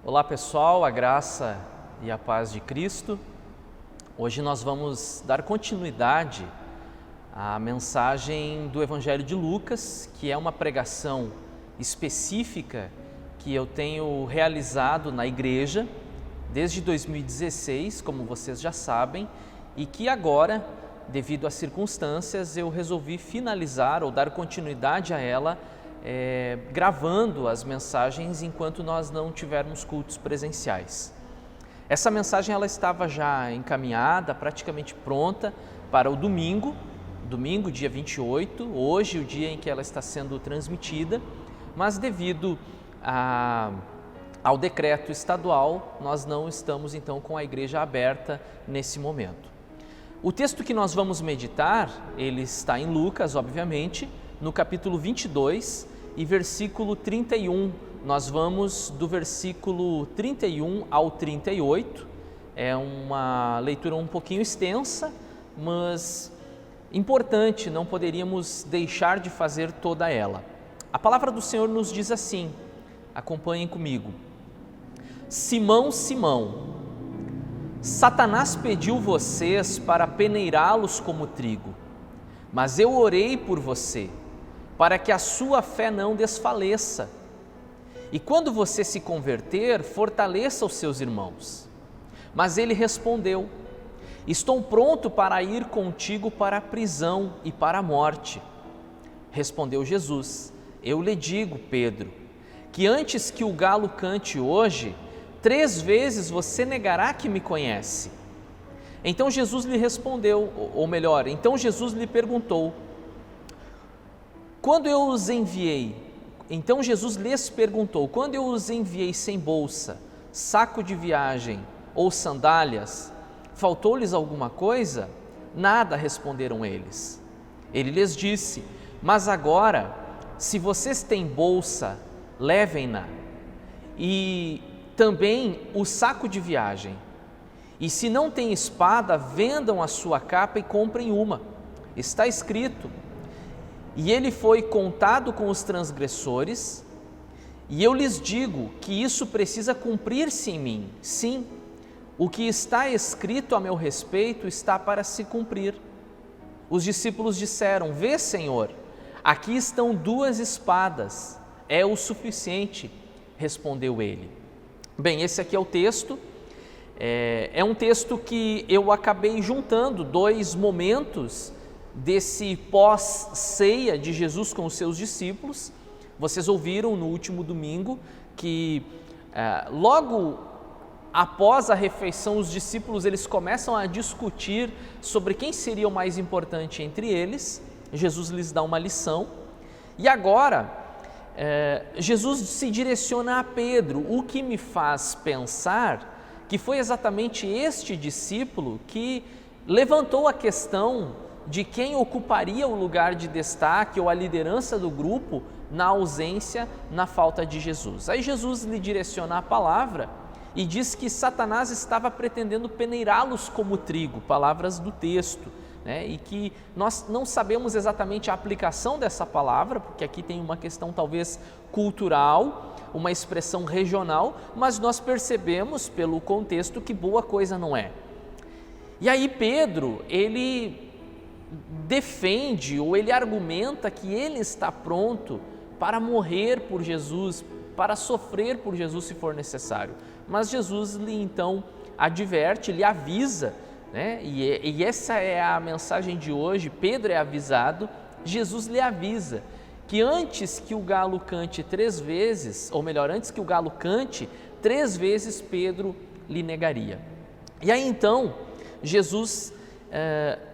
Olá pessoal, a graça e a paz de Cristo. Hoje nós vamos dar continuidade à mensagem do Evangelho de Lucas, que é uma pregação específica que eu tenho realizado na igreja desde 2016, como vocês já sabem, e que agora, devido às circunstâncias, eu resolvi finalizar ou dar continuidade a ela gravando as mensagens enquanto nós não tivermos cultos presenciais. Essa mensagem ela estava já encaminhada, praticamente pronta para o domingo, dia 28, hoje o dia em que ela está sendo transmitida, mas devido ao decreto estadual, nós não estamos então com a igreja aberta nesse momento. O texto que nós vamos meditar, ele está em Lucas, obviamente, no capítulo 22 e versículo 31. Nós vamos do versículo 31 ao 38. É uma leitura um pouquinho extensa, mas importante, não poderíamos deixar de fazer toda ela. A palavra do Senhor nos diz assim, acompanhem comigo. Simão, Simão, Satanás pediu vocês para peneirá-los como trigo, mas eu orei por você, para que a sua fé não desfaleça. E quando você se converter, fortaleça os seus irmãos. Mas ele respondeu, estou pronto para ir contigo para a prisão e para a morte. Respondeu Jesus, eu lhe digo, Pedro, que antes que o galo cante hoje, 3 vezes você negará que me conhece. Então Jesus lhe respondeu, ou melhor, então Jesus lhe perguntou, então Jesus lhes perguntou, quando eu os enviei sem bolsa, saco de viagem ou sandálias, faltou-lhes alguma coisa? Nada, responderam eles. Ele lhes disse, mas agora, se vocês têm bolsa, levem-na, e também o saco de viagem. E se não têm espada, vendam a sua capa e comprem uma. Está escrito, e ele foi contado com os transgressores, e eu lhes digo que isso precisa cumprir-se em mim. Sim, o que está escrito a meu respeito está para se cumprir. Os discípulos disseram, vê, Senhor, aqui estão 2 espadas, é o suficiente, respondeu ele. Bem, esse aqui é o texto, é um texto que eu acabei juntando 2 momentos desse pós-ceia de Jesus com os seus discípulos. Vocês ouviram no último domingo que logo após a refeição os discípulos eles começam a discutir sobre quem seria o mais importante entre eles. Jesus lhes dá uma lição e agora Jesus se direciona a Pedro, o que me faz pensar que foi exatamente este discípulo que levantou a questão de quem ocuparia o lugar de destaque ou a liderança do grupo na ausência, na falta de Jesus. Aí Jesus lhe direciona a palavra e diz que Satanás estava pretendendo peneirá-los como trigo, palavras do texto, né? E que nós não sabemos exatamente a aplicação dessa palavra, porque aqui tem uma questão talvez cultural, uma expressão regional, mas nós percebemos pelo contexto que boa coisa não é. E aí Pedro, ele defende ou ele argumenta que ele está pronto para morrer por Jesus, para sofrer por Jesus se for necessário. Mas Jesus lhe então adverte, lhe avisa, né? E essa é a mensagem de hoje. Pedro é avisado, Jesus lhe avisa que antes que o galo cante 3 vezes, ou melhor, antes que o galo cante, 3 vezes Pedro lhe negaria. E aí então Jesus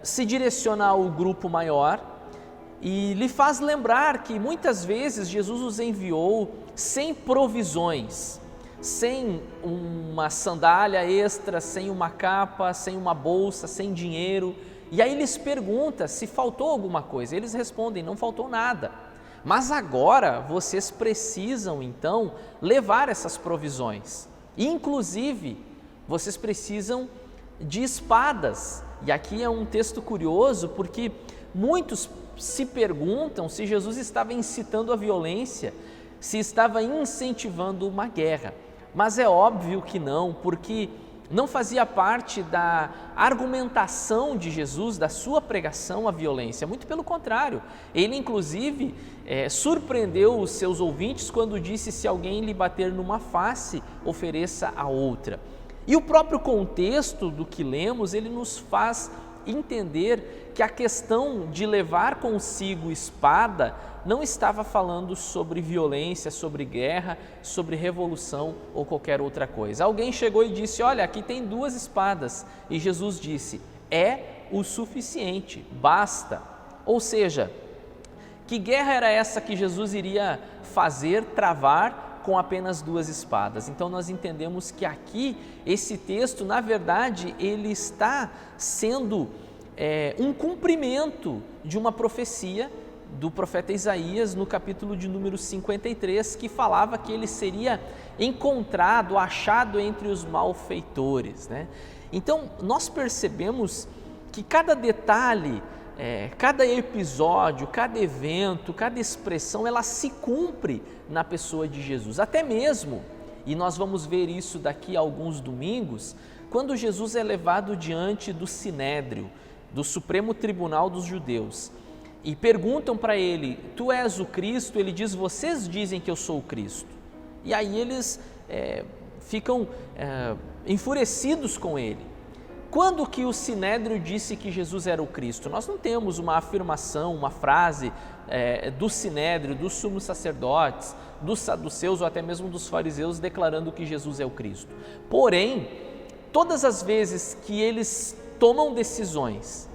se direciona ao grupo maior e lhe faz lembrar que muitas vezes Jesus os enviou sem provisões, sem uma sandália extra, sem uma capa, sem uma bolsa, sem dinheiro. E aí lhes pergunta se faltou alguma coisa. Eles respondem, não faltou nada. Mas agora vocês precisam então levar essas provisões. Inclusive, vocês precisam de espadas. E aqui é um texto curioso porque muitos se perguntam se Jesus estava incitando a violência, se estava incentivando uma guerra. Mas é óbvio que não, porque não fazia parte da argumentação de Jesus, da sua pregação, a violência. Muito pelo contrário, ele inclusive surpreendeu os seus ouvintes quando disse: se alguém lhe bater numa face, ofereça a outra. E o próprio contexto do que lemos, ele nos faz entender que a questão de levar consigo espada não estava falando sobre violência, sobre guerra, sobre revolução ou qualquer outra coisa. Alguém chegou e disse: olha, aqui tem 2 espadas. E Jesus disse: é o suficiente, basta. Ou seja, que guerra era essa que Jesus iria fazer, travar com apenas 2 espadas? Então nós entendemos que aqui, esse texto, na verdade, ele está sendo um cumprimento de uma profecia do profeta Isaías, no capítulo de número 53, que falava que ele seria encontrado, achado entre os malfeitores, né? Então, nós percebemos que cada detalhe, cada episódio, cada evento, cada expressão, ela se cumpre na pessoa de Jesus. Até mesmo, e nós vamos ver isso daqui a alguns domingos, quando Jesus é levado diante do Sinédrio, do Supremo Tribunal dos Judeus, e perguntam para ele: tu és o Cristo? Ele diz: vocês dizem que eu sou o Cristo. E aí eles ficam enfurecidos com ele. Quando que o Sinédrio disse que Jesus era o Cristo? Nós não temos uma afirmação, uma frase do Sinédrio, dos sumos sacerdotes, dos saduceus ou até mesmo dos fariseus declarando que Jesus é o Cristo. Porém, todas as vezes que eles tomam decisões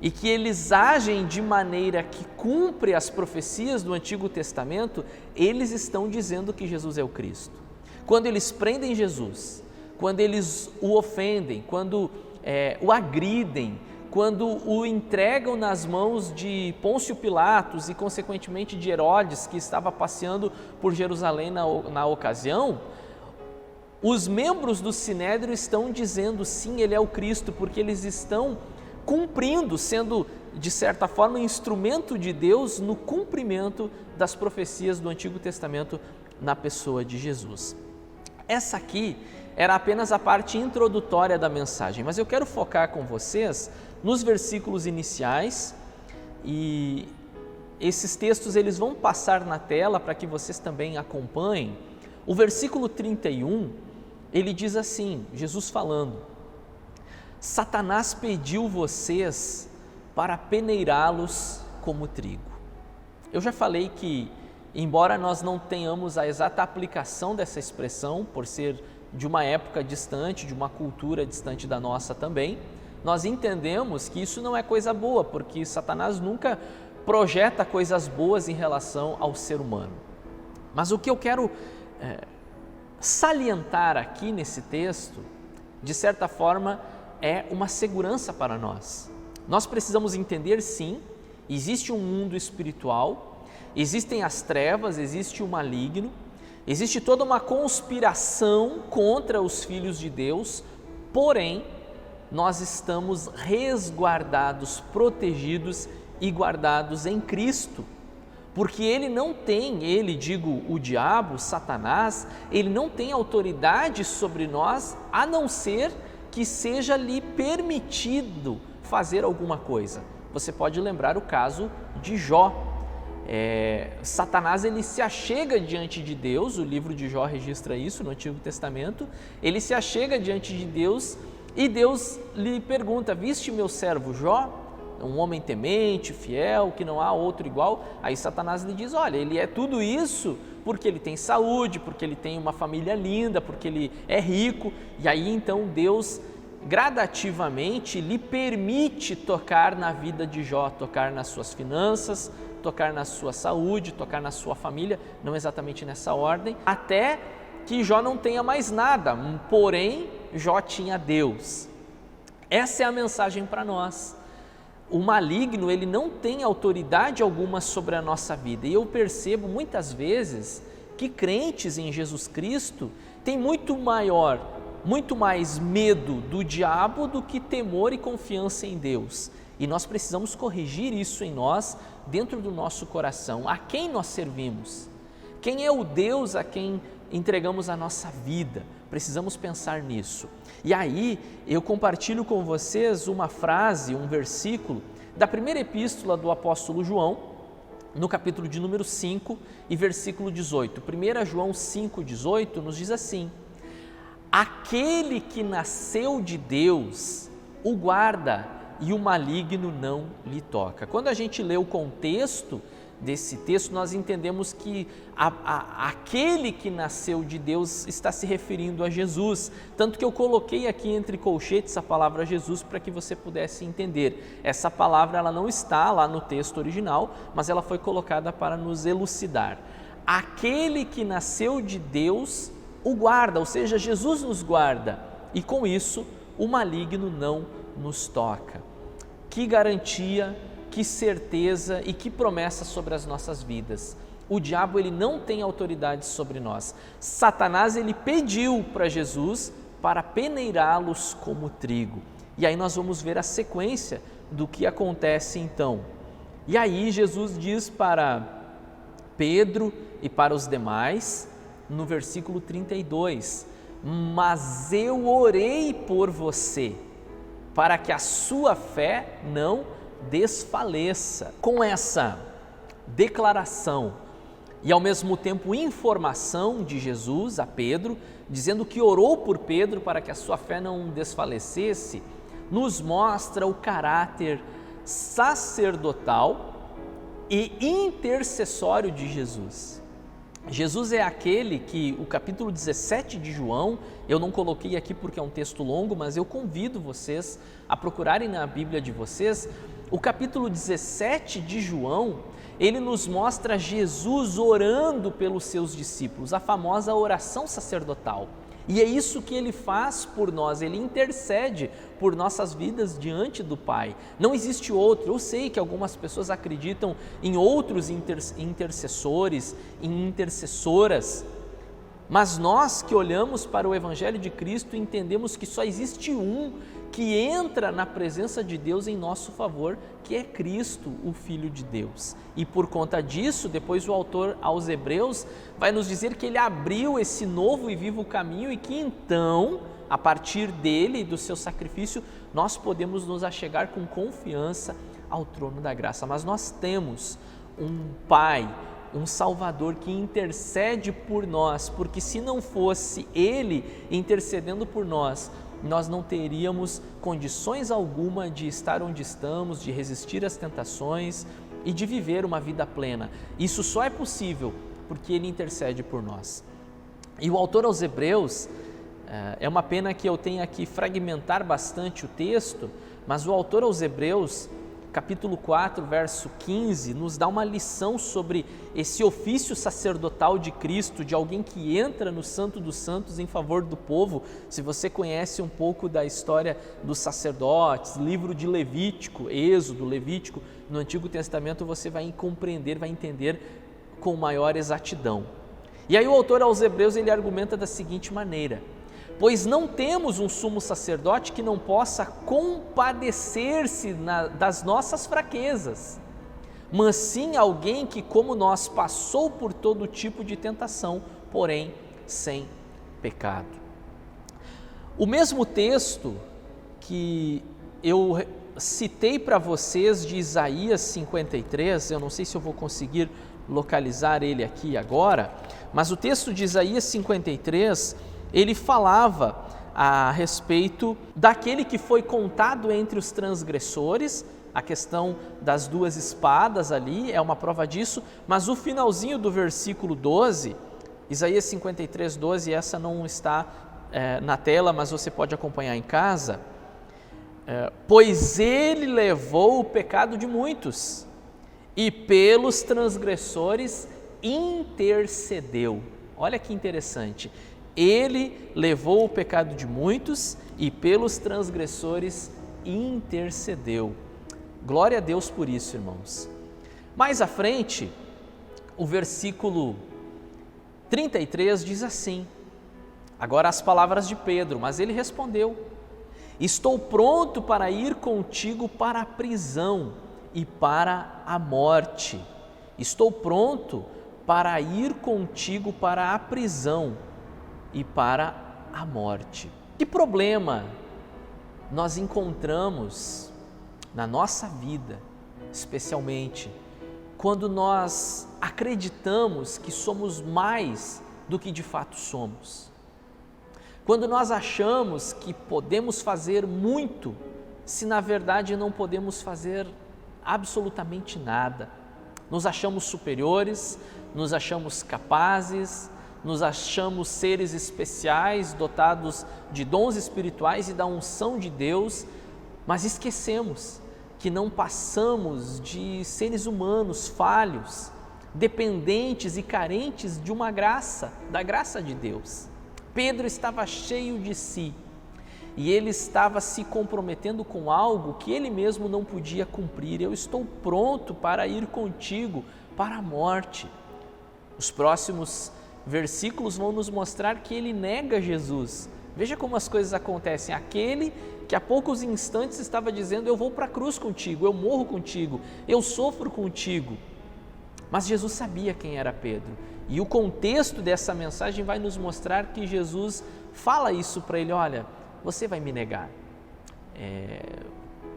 e que eles agem de maneira que cumpre as profecias do Antigo Testamento, eles estão dizendo que Jesus é o Cristo. Quando eles prendem Jesus, quando eles o ofendem, quando o agridem, quando o entregam nas mãos de Pôncio Pilatos e consequentemente de Herodes, que estava passeando por Jerusalém na ocasião, os membros do Sinédrio estão dizendo: sim, ele é o Cristo, porque eles estão cumprindo, sendo de certa forma instrumento de Deus no cumprimento das profecias do Antigo Testamento na pessoa de Jesus. Essa aqui era apenas a parte introdutória da mensagem, mas eu quero focar com vocês nos versículos iniciais, e esses textos eles vão passar na tela para que vocês também acompanhem. O versículo 31, ele diz assim, Jesus falando: Satanás pediu vocês para peneirá-los como trigo. Eu já falei que, embora nós não tenhamos a exata aplicação dessa expressão, por ser de uma época distante, de uma cultura distante da nossa também, nós entendemos que isso não é coisa boa, porque Satanás nunca projeta coisas boas em relação ao ser humano. Mas o que eu quero salientar aqui nesse texto, de certa forma, é uma segurança para nós. Nós precisamos entender, sim, existe um mundo espiritual, existem as trevas, existe o maligno, existe toda uma conspiração contra os filhos de Deus, porém, nós estamos resguardados, protegidos e guardados em Cristo, porque o diabo, Satanás, ele não tem autoridade sobre nós, a não ser que seja-lhe permitido fazer alguma coisa. Você pode lembrar o caso de Jó. Satanás ele se achega diante de Deus, o livro de Jó registra isso no Antigo Testamento, ele se achega diante de Deus e Deus lhe pergunta: viste meu servo Jó? Um homem temente, fiel, que não há outro igual. Aí Satanás lhe diz: olha, ele é tudo isso porque ele tem saúde, porque ele tem uma família linda, porque ele é rico. E aí então Deus gradativamente lhe permite tocar na vida de Jó, tocar nas suas finanças, tocar na sua saúde, tocar na sua família, não exatamente nessa ordem, até que Jó não tenha mais nada, porém Jó tinha Deus. Essa é a mensagem para nós. O maligno, ele não tem autoridade alguma sobre a nossa vida. E eu percebo muitas vezes que crentes em Jesus Cristo têm muito mais medo do diabo do que temor e confiança em Deus. E nós precisamos corrigir isso em nós, dentro do nosso coração. A quem nós servimos? Quem é o Deus a quem entregamos a nossa vida. Precisamos pensar nisso. E aí eu compartilho com vocês uma frase, um versículo da primeira epístola do apóstolo João, no capítulo de número 5 e versículo 18. 1 João 5,18 nos diz assim: aquele que nasceu de Deus o guarda e o maligno não lhe toca. Quando a gente lê o contexto desse texto, nós entendemos que aquele que nasceu de Deus está se referindo a Jesus, tanto que eu coloquei aqui entre colchetes a palavra Jesus para que você pudesse entender. Essa palavra ela não está lá no texto original, mas ela foi colocada para nos elucidar. Aquele que nasceu de Deus o guarda, ou seja, Jesus nos guarda, e com isso o maligno não nos toca. Que garantia, que certeza e que promessa sobre as nossas vidas. O diabo ele não tem autoridade sobre nós. Satanás ele pediu para Jesus para peneirá-los como trigo. E aí nós vamos ver a sequência do que acontece então. E aí Jesus diz para Pedro e para os demais, no versículo 32, mas eu orei por você, para que a sua fé não desfaleça. Com essa declaração e ao mesmo tempo informação de Jesus a Pedro, dizendo que orou por Pedro para que a sua fé não desfalecesse, nos mostra o caráter sacerdotal e intercessório de Jesus. Jesus é aquele que o capítulo 17 de João, eu não coloquei aqui porque é um texto longo, mas eu convido vocês a procurarem na Bíblia de vocês. O capítulo 17 de João, ele nos mostra Jesus orando pelos seus discípulos, a famosa oração sacerdotal. E é isso que ele faz por nós, ele intercede por nossas vidas diante do Pai. Não existe outro. Eu sei que algumas pessoas acreditam em outros intercessores, em intercessoras, mas nós que olhamos para o Evangelho de Cristo entendemos que só existe um que entra na presença de Deus em nosso favor, que é Cristo, o Filho de Deus. E por conta disso, depois o autor aos Hebreus vai nos dizer que ele abriu esse novo e vivo caminho e que então, a partir dele e do seu sacrifício, nós podemos nos achegar com confiança ao trono da graça. Mas nós temos um Pai, um Salvador que intercede por nós, porque se não fosse Ele intercedendo por nós, nós não teríamos condições alguma de estar onde estamos, de resistir às tentações e de viver uma vida plena. Isso só é possível porque Ele intercede por nós. E o autor aos Hebreus, é uma pena que eu tenha que fragmentar bastante o texto, mas o autor aos Hebreus, capítulo 4, verso 15, nos dá uma lição sobre esse ofício sacerdotal de Cristo, de alguém que entra no Santo dos Santos em favor do povo. Se você conhece um pouco da história dos sacerdotes, livro de Levítico, Êxodo, Levítico, no Antigo Testamento, você vai compreender, vai entender com maior exatidão. E aí o autor aos Hebreus, ele argumenta da seguinte maneira: pois não temos um sumo sacerdote que não possa compadecer-se das nossas fraquezas, mas sim alguém que, como nós, passou por todo tipo de tentação, porém sem pecado. O mesmo texto que eu citei para vocês de Isaías 53, eu não sei se eu vou conseguir localizar ele aqui agora, mas o texto de Isaías 53, ele falava a respeito daquele que foi contado entre os transgressores. A questão das duas espadas ali é uma prova disso, mas o finalzinho do versículo 12, Isaías 53, 12, essa não está na tela, mas você pode acompanhar em casa, pois ele levou o pecado de muitos e pelos transgressores intercedeu. Olha que interessante. Ele levou o pecado de muitos e pelos transgressores intercedeu. Glória a Deus por isso, irmãos. Mais à frente, o versículo 33 diz assim, agora as palavras de Pedro, mas ele respondeu: estou pronto para ir contigo para a prisão e para a morte. Estou pronto para ir contigo para a prisão e para a morte. Que problema nós encontramos na nossa vida, especialmente quando nós acreditamos que somos mais do que de fato somos. Quando nós achamos que podemos fazer muito, se na verdade não podemos fazer absolutamente nada. Nos achamos superiores, nos achamos capazes, nos achamos seres especiais, dotados de dons espirituais e da unção de Deus, mas esquecemos que não passamos de seres humanos falhos, dependentes e carentes de uma graça, da graça de Deus. Pedro estava cheio de si e ele estava se comprometendo com algo que ele mesmo não podia cumprir. Eu estou pronto para ir contigo para a morte. Os próximos versículos vão nos mostrar que ele nega Jesus. Veja como as coisas acontecem. Aquele que há poucos instantes estava dizendo: eu vou para a cruz contigo, eu morro contigo, eu sofro contigo. Mas Jesus sabia quem era Pedro. E o contexto dessa mensagem vai nos mostrar que Jesus fala isso para ele: olha, você vai me negar.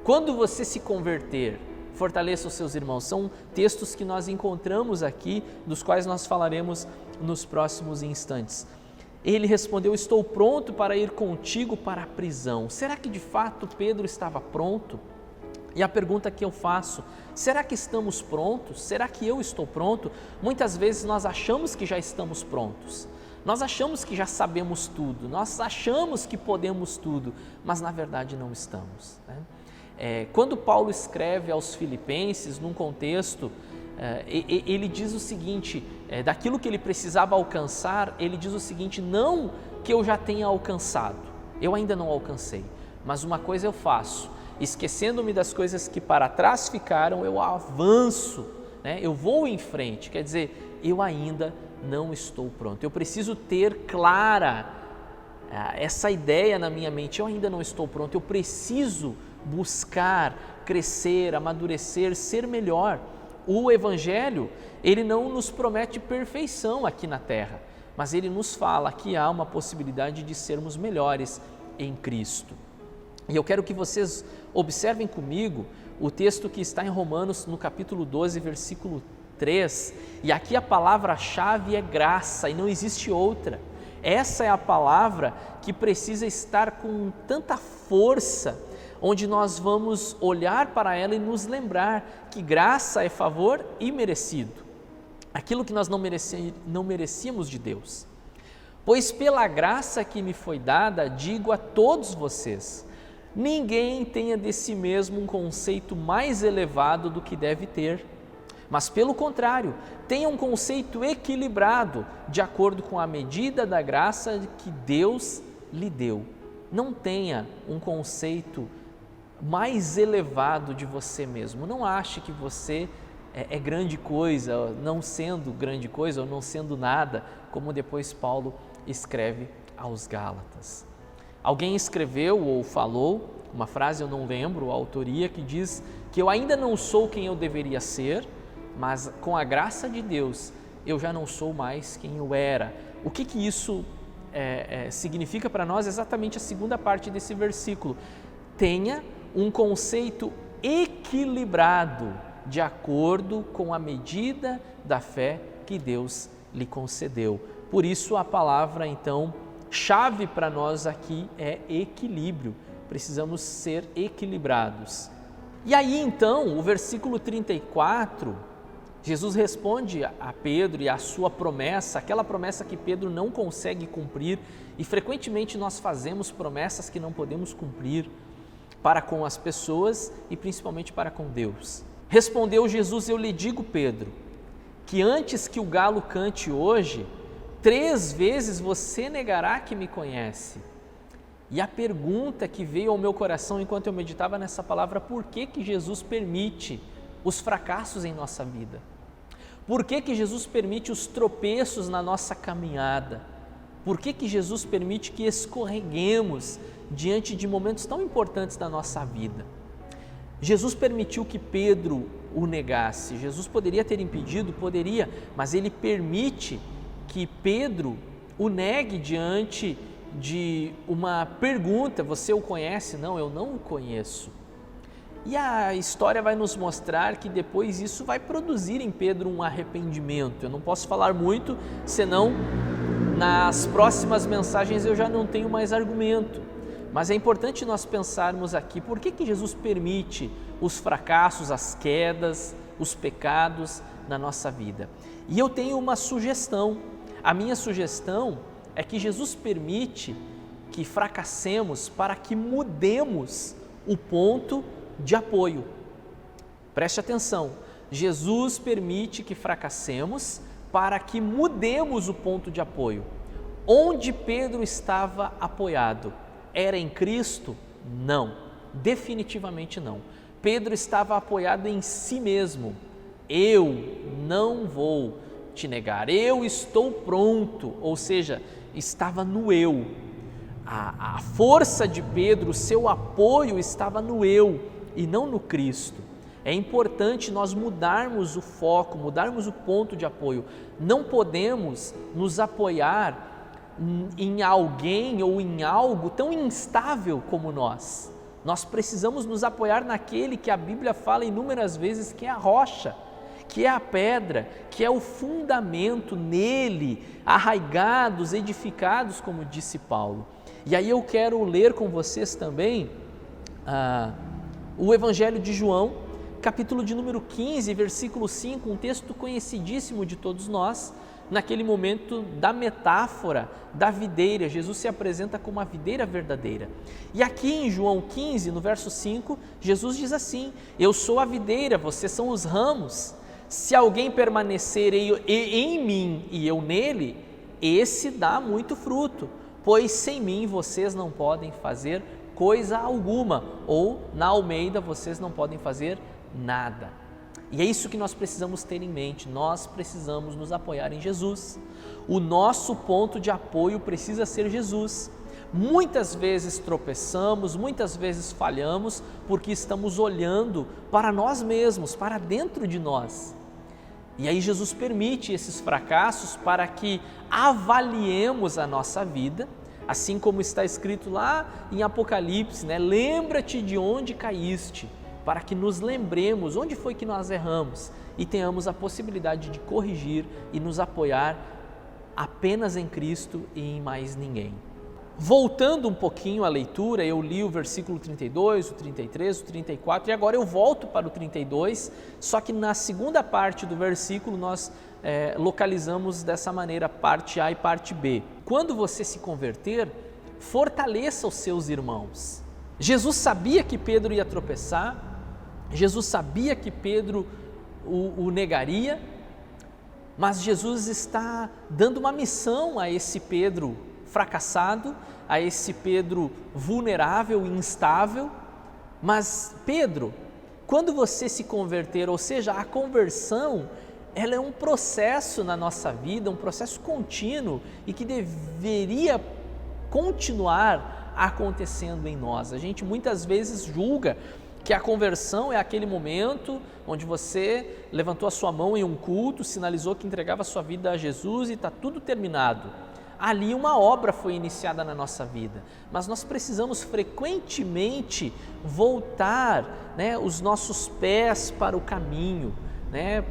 Quando você se converter, fortaleça os seus irmãos. São textos que nós encontramos aqui, dos quais nós falaremos nos próximos instantes. Ele respondeu: estou pronto para ir contigo para a prisão. Será que de fato Pedro estava pronto? E a pergunta que eu faço: será que estamos prontos? Será que eu estou pronto? Muitas vezes nós achamos que já estamos prontos. Nós achamos que já sabemos tudo, nós achamos que podemos tudo, mas na verdade não estamos, né? Quando Paulo escreve aos Filipenses, num contexto, ele diz o seguinte, daquilo que ele precisava alcançar, ele diz o seguinte: não que eu já tenha alcançado, eu ainda não alcancei, mas uma coisa eu faço, esquecendo-me das coisas que para trás ficaram, eu avanço, né? Eu vou em frente, quer dizer, eu ainda não estou pronto. Eu preciso ter clara essa ideia na minha mente: eu ainda não estou pronto, eu preciso buscar, crescer, amadurecer, ser melhor. O Evangelho, ele não nos promete perfeição aqui na terra, mas ele nos fala que há uma possibilidade de sermos melhores em Cristo. E eu quero que vocês observem comigo o texto que está em Romanos, no capítulo 12, versículo 3, e aqui a palavra-chave é graça e não existe outra. Essa é a palavra que precisa estar com tanta força, onde nós vamos olhar para ela e nos lembrar que graça é favor imerecido, aquilo que nós não merecíamos de Deus. Pois pela graça que me foi dada, digo a todos vocês, ninguém tenha de si mesmo um conceito mais elevado do que deve ter, mas pelo contrário, tenha um conceito equilibrado, de acordo com a medida da graça que Deus lhe deu. Não tenha um conceito mais elevado de você mesmo. Não ache que você é grande coisa, não sendo grande coisa ou não sendo nada, como depois Paulo escreve aos Gálatas. Alguém escreveu ou falou, uma frase eu não lembro, a autoria, que diz que eu ainda não sou quem eu deveria ser, mas com a graça de Deus eu já não sou mais quem eu era. O que isso significa para nós? Exatamente a segunda parte desse versículo. Tenha um conceito equilibrado, de acordo com a medida da fé que Deus lhe concedeu. Por isso a palavra, então, chave para nós aqui é equilíbrio. Precisamos ser equilibrados. E aí, então, o versículo 34, Jesus responde a Pedro e a sua promessa, aquela promessa que Pedro não consegue cumprir, e frequentemente nós fazemos promessas que não podemos cumprir para com as pessoas e principalmente para com Deus. Respondeu Jesus: eu lhe digo, Pedro, que antes que o galo cante hoje, 3 vezes você negará que me conhece. E a pergunta que veio ao meu coração enquanto eu meditava nessa palavra: por que Jesus permite os fracassos em nossa vida? Por que Jesus permite os tropeços na nossa caminhada? Por que Jesus permite que escorreguemos diante de momentos tão importantes da nossa vida? Jesus permitiu que Pedro o negasse. Jesus poderia ter impedido, poderia, mas ele permite que Pedro o negue diante de uma pergunta: você o conhece? Não, eu não o conheço. E a história vai nos mostrar que depois isso vai produzir em Pedro um arrependimento. Eu não posso falar muito, senão nas próximas mensagens eu já não tenho mais argumento. Mas é importante nós pensarmos aqui, por que Jesus permite os fracassos, as quedas, os pecados na nossa vida? E eu tenho uma sugestão. A minha sugestão é que Jesus permite que fracassemos para que mudemos o ponto de apoio. Preste atenção, Jesus permite que fracassemos para que mudemos o ponto de apoio. Onde Pedro estava apoiado? Era em Cristo? Não, definitivamente não. Pedro estava apoiado em si mesmo. Eu não vou te negar, eu estou pronto, ou seja, estava no eu. A força de Pedro, o seu apoio estava no eu e não no Cristo. É importante nós mudarmos o foco, mudarmos o ponto de apoio. Não podemos nos apoiar em alguém ou em algo tão instável como nós. Nós precisamos nos apoiar naquele que a Bíblia fala inúmeras vezes que é a rocha, que é a pedra, que é o fundamento, nele, arraigados, edificados, como disse Paulo. E aí eu quero ler com vocês também o Evangelho de João, capítulo de número 15, versículo 5, um texto conhecidíssimo de todos nós, naquele momento da metáfora da videira. Jesus se apresenta como a videira verdadeira. E aqui em João 15, no verso 5, Jesus diz assim: eu sou a videira, vocês são os ramos. Se alguém permanecer em mim e eu nele, esse dá muito fruto, pois sem mim vocês não podem fazer coisa alguma, ou na Almeida, vocês não podem fazer nada. E é isso que nós precisamos ter em mente, nós precisamos nos apoiar em Jesus. O nosso ponto de apoio precisa ser Jesus. Muitas vezes tropeçamos, muitas vezes falhamos, porque estamos olhando para nós mesmos, para dentro de nós. E aí Jesus permite esses fracassos para que avaliemos a nossa vida, assim como está escrito lá em Apocalipse, né? Lembra-te de onde caíste, para que nos lembremos onde foi que nós erramos e tenhamos a possibilidade de corrigir e nos apoiar apenas em Cristo e em mais ninguém. Voltando um pouquinho à leitura, eu li o versículo 32, o 33, o 34 e agora eu volto para o 32, só que na segunda parte do versículo nós localizamos dessa maneira, parte A e parte B. Quando você se converter, fortaleça os seus irmãos. Jesus sabia que Pedro ia tropeçar, Jesus sabia que Pedro o negaria, mas Jesus está dando uma missão a esse Pedro fracassado, a esse Pedro vulnerável e instável. Mas Pedro, quando você se converter, ou seja, a conversão, ela é um processo na nossa vida, um processo contínuo e que deveria continuar acontecendo em nós. A gente muitas vezes julga que a conversão é aquele momento onde você levantou a sua mão em um culto, sinalizou que entregava a sua vida a Jesus e está tudo terminado. Ali uma obra foi iniciada na nossa vida, mas nós precisamos frequentemente voltar, os nossos pés para o caminho,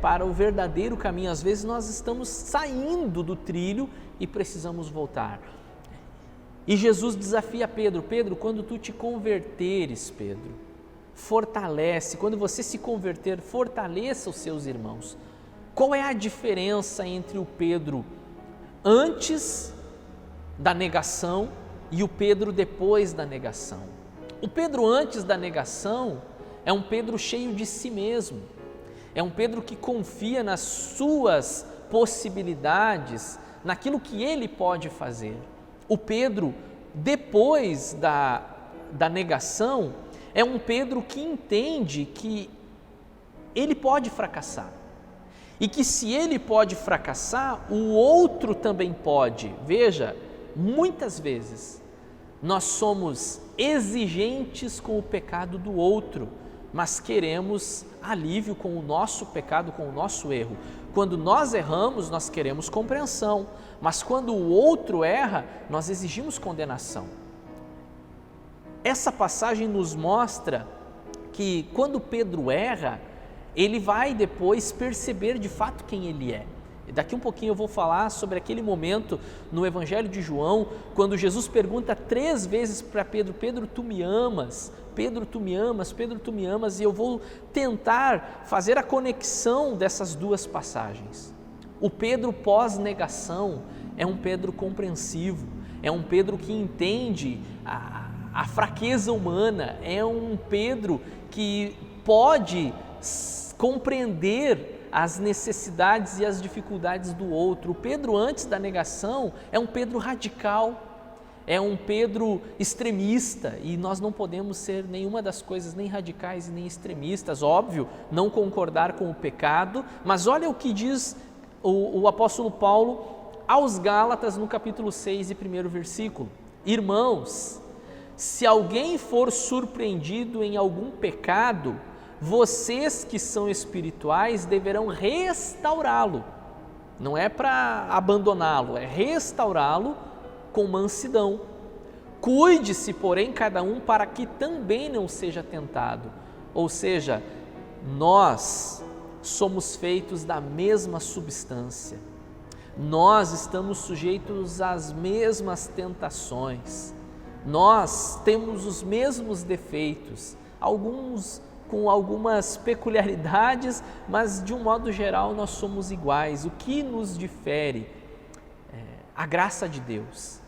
para o verdadeiro caminho. Às vezes nós estamos saindo do trilho e precisamos voltar. E Jesus desafia Pedro: Pedro, quando tu te converteres, Pedro, fortalece, quando você se converter, fortaleça os seus irmãos. Qual é a diferença entre o Pedro antes da negação e o Pedro depois da negação? O Pedro antes da negação é um Pedro cheio de si mesmo, é um Pedro que confia nas suas possibilidades, naquilo que ele pode fazer. O Pedro depois da negação é um Pedro que entende que ele pode fracassar e que se ele pode fracassar, o outro também pode. Veja, muitas vezes nós somos exigentes com o pecado do outro, mas queremos alívio com o nosso pecado, com o nosso erro. Quando nós erramos, nós queremos compreensão, mas quando o outro erra, nós exigimos condenação. Essa passagem nos mostra que quando Pedro erra, ele vai depois perceber de fato quem ele é. Daqui um pouquinho eu vou falar sobre aquele momento no Evangelho de João, quando Jesus pergunta 3 vezes para Pedro: Pedro, tu me amas? Pedro, tu me amas? Pedro, tu me amas? E eu vou tentar fazer a conexão dessas duas passagens. O Pedro pós-negação é um Pedro compreensivo, é um Pedro que entende a fraqueza humana, é um Pedro que pode compreender as necessidades e as dificuldades do outro. O Pedro antes da negação é um Pedro radical, é um Pedro extremista, e nós não podemos ser nenhuma das coisas, nem radicais e nem extremistas. Óbvio, não concordar com o pecado, mas olha o que diz o apóstolo Paulo aos Gálatas no capítulo 6 e 1º versículo: irmãos, se alguém for surpreendido em algum pecado, vocês que são espirituais deverão restaurá-lo. Não é para abandoná-lo, é restaurá-lo com mansidão. Cuide-se, porém, cada um para que também não seja tentado. Ou seja, nós somos feitos da mesma substância. Nós estamos sujeitos às mesmas tentações. Nós temos os mesmos defeitos, alguns com algumas peculiaridades, mas de um modo geral nós somos iguais. O que nos difere é a graça de Deus.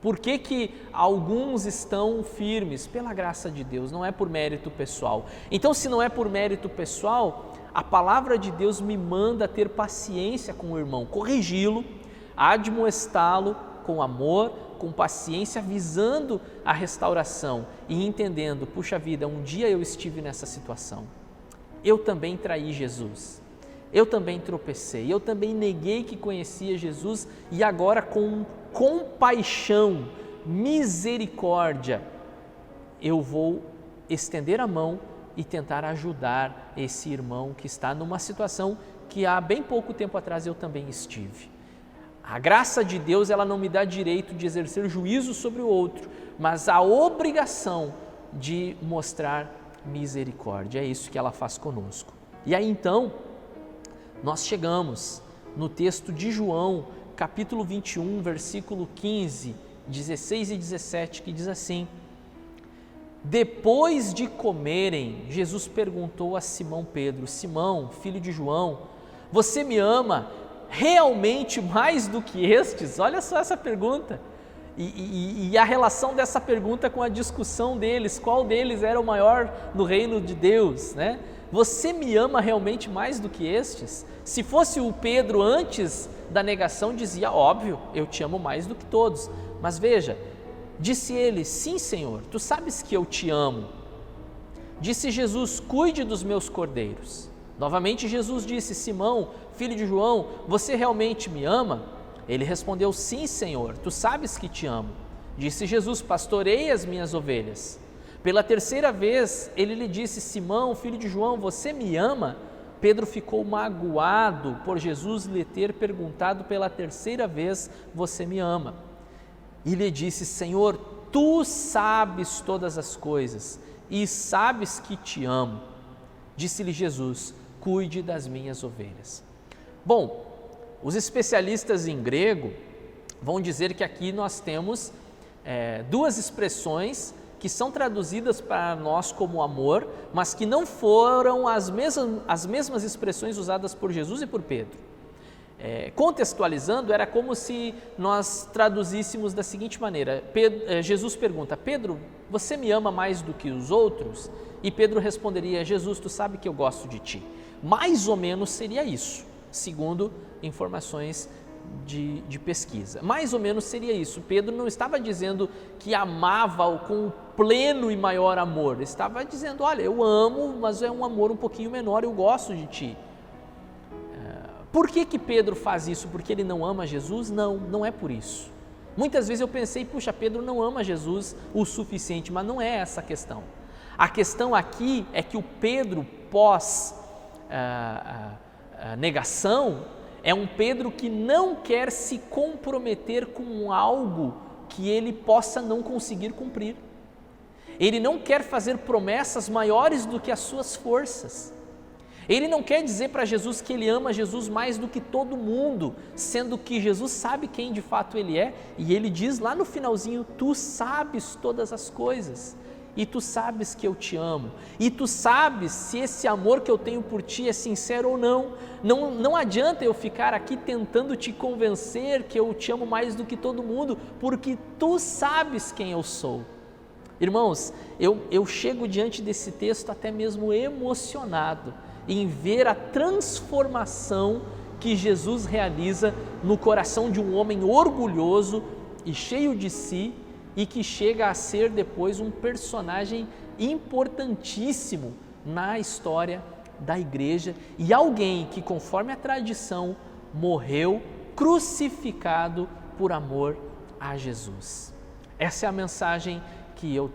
Por que alguns estão firmes? Pela graça de Deus, não é por mérito pessoal. Então, se não é por mérito pessoal, a palavra de Deus me manda ter paciência com o irmão, corrigi-lo, admoestá-lo com amor, com paciência, visando a restauração e entendendo: puxa vida, um dia eu estive nessa situação, eu também traí Jesus, eu também tropecei, eu também neguei que conhecia Jesus, e agora com compaixão, misericórdia, eu vou estender a mão e tentar ajudar esse irmão que está numa situação que há bem pouco tempo atrás eu também estive. A graça de Deus, ela não me dá direito de exercer juízo sobre o outro, mas a obrigação de mostrar misericórdia. É isso que ela faz conosco. E aí então, nós chegamos no texto de João, capítulo 21, versículo 15, 16 e 17, que diz assim: depois de comerem, Jesus perguntou a Simão Pedro: Simão, filho de João, você me ama realmente mais do que estes? Olha só essa pergunta. E a relação dessa pergunta com a discussão deles, qual deles era o maior no reino de Deus, né? Você me ama realmente mais do que estes? Se fosse o Pedro antes da negação, dizia: óbvio, eu te amo mais do que todos. Mas veja, disse ele: sim, Senhor, tu sabes que eu te amo. Disse Jesus: cuide dos meus cordeiros. Novamente Jesus disse: Simão, filho de João, você realmente me ama? Ele respondeu: sim, Senhor, tu sabes que te amo. Disse Jesus: pastorei as minhas ovelhas. Pela terceira vez ele lhe disse: Simão, filho de João, você me ama? Pedro ficou magoado por Jesus lhe ter perguntado pela terceira vez: você me ama? E lhe disse: Senhor, tu sabes todas as coisas e sabes que te amo. Disse-lhe Jesus: cuide das minhas ovelhas. Bom, os especialistas em grego vão dizer que aqui nós temos duas expressões que são traduzidas para nós como amor, mas que não foram as mesmas expressões usadas por Jesus e por Pedro. Contextualizando, era como se nós traduzíssemos da seguinte maneira: Jesus pergunta: Pedro, você me ama mais do que os outros? E Pedro responderia: Jesus, tu sabe que eu gosto de ti. Mais ou menos seria isso, segundo informações de pesquisa. Mais ou menos seria isso. Pedro não estava dizendo que amava-o com o pleno e maior amor. Ele estava dizendo: olha, eu amo, mas é um amor um pouquinho menor, eu gosto de ti. Por que Pedro faz isso? Porque ele não ama Jesus? Não, não é por isso. Muitas vezes eu pensei: puxa, Pedro não ama Jesus o suficiente, mas não é essa a questão. A questão aqui é que o Pedro pós negação é um Pedro que não quer se comprometer com algo que ele possa não conseguir cumprir. Ele não quer fazer promessas maiores do que as suas forças. Ele não quer dizer para Jesus que ele ama Jesus mais do que todo mundo, sendo que Jesus sabe quem de fato ele é, e ele diz lá no finalzinho: tu sabes todas as coisas, e tu sabes que eu te amo, e tu sabes se esse amor que eu tenho por ti é sincero ou não. Não adianta eu ficar aqui tentando te convencer que eu te amo mais do que todo mundo, porque tu sabes quem eu sou. Irmãos, eu chego diante desse texto até mesmo emocionado em ver a transformação que Jesus realiza no coração de um homem orgulhoso e cheio de si, e que chega a ser depois um personagem importantíssimo na história da igreja e alguém que, conforme a tradição, morreu crucificado por amor a Jesus. Essa é a mensagem que eu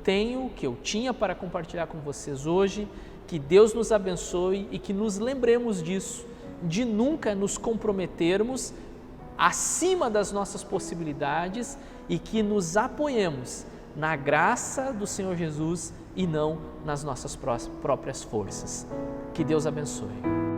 tinha para compartilhar com vocês hoje. Que Deus nos abençoe e que nos lembremos disso, de nunca nos comprometermos acima das nossas possibilidades e que nos apoiemos na graça do Senhor Jesus e não nas nossas próprias forças. Que Deus abençoe.